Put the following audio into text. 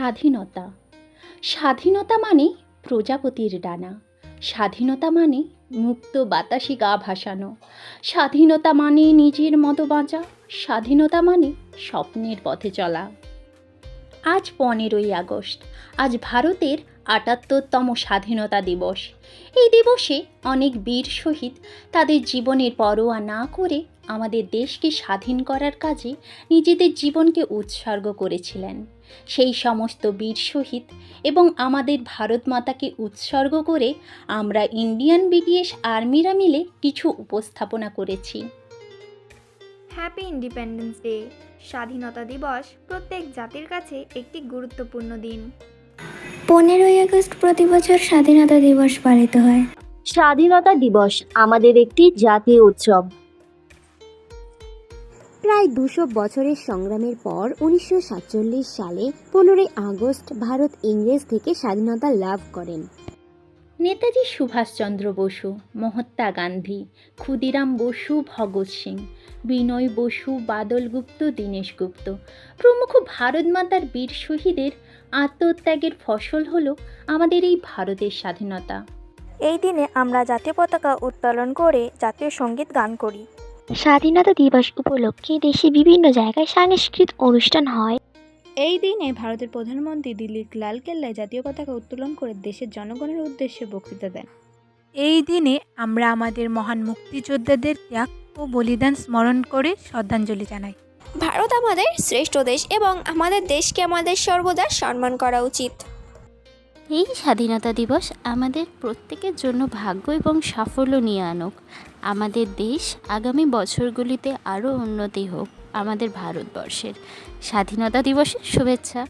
স্বাধীনতা। স্বাধীনতা মানে প্রজাপতির ডানা। স্বাধীনতা মানে মুক্ত বাতাসে গা ভাসানো। স্বাধীনতা মানে নিজের মতো বাঁচা। স্বাধীনতা মানে স্বপ্নের পথে চলা। আজ 15ই আগস্ট। আজ ভারতের ৭৮তম স্বাধীনতা দিবস। এই দিবসে অনেক বীর শহীদ তাদের জীবনের পরোয়া না করে আমাদের দেশকে স্বাধীন করার কাজে নিজেদের জীবনকে উৎসর্গ করেছিলেন। সেই সমস্ত বীর শহীদ এবং আমাদের ভারত মাতাকে উৎসর্গ করে আমরা ইন্ডিয়ান বিডিএস আর্মিরা মিলে কিছু উপস্থাপনা করেছি। Happy independence day. স্বাধীনতা দিবস প্রত্যেক জাতির কাছে একটি গুরুত্বপূর্ণ দিন। 15ই আগস্ট প্রতি বছর স্বাধীনতা দিবস পালিত হয়। স্বাধীনতা দিবস আমাদের একটি জাতীয় উৎসব। প্রায় 200 বছরের সংগ্রামের পর 1947 সালে 15ই আগস্ট ভারত ইংরেজ থেকে স্বাধীনতা লাভ করেন। নেতাজি সুভাষচন্দ্র বসু, মহাত্মা গান্ধী, ক্ষুদিরাম বসু, ভগৎ সিং, বিনয় বসু, বাদল গুপ্ত, দীনেশ গুপ্ত প্রমুখ ভারত মাতার বীর শহীদের আত্মত্যাগের ফসল হলো আমাদের এই ভারতের স্বাধীনতা। এই দিনে আমরা জাতীয় পতাকা উত্তোলন করে জাতীয় সঙ্গীত গান করি। স্বাধীনতা দিবস উপলক্ষে দেশে বিভিন্ন জায়গায় সাংস্কৃতিক অনুষ্ঠান হয়। এই দিনে ভারতের প্রধানমন্ত্রী দিল্লির লালকেল্লায় জাতীয় পতাকা উত্তোলন করে দেশের জনগণের উদ্দেশ্যে বক্তৃতা দেন। এই দিনে আমরা আমাদের মহান মুক্তিযোদ্ধাদের ত্যাগ ও বলিদান স্মরণ করে শ্রদ্ধাঞ্জলি জানাই। ভারত আমাদের শ্রেষ্ঠ দেশ এবং আমাদের দেশকে আমাদের সর্বদা সম্মান করা উচিত। এই স্বাধীনতা দিবস আমাদের প্রত্যেকের জন্য ভাগ্য এবং সাফল্য নিয়ে আনুক। আমাদের দেশ আগামী বছরগুলিতে আরও উন্নতি হোক। আমাদের ভারতবর্ষের স্বাধীনতা দিবসের শুভেচ্ছা।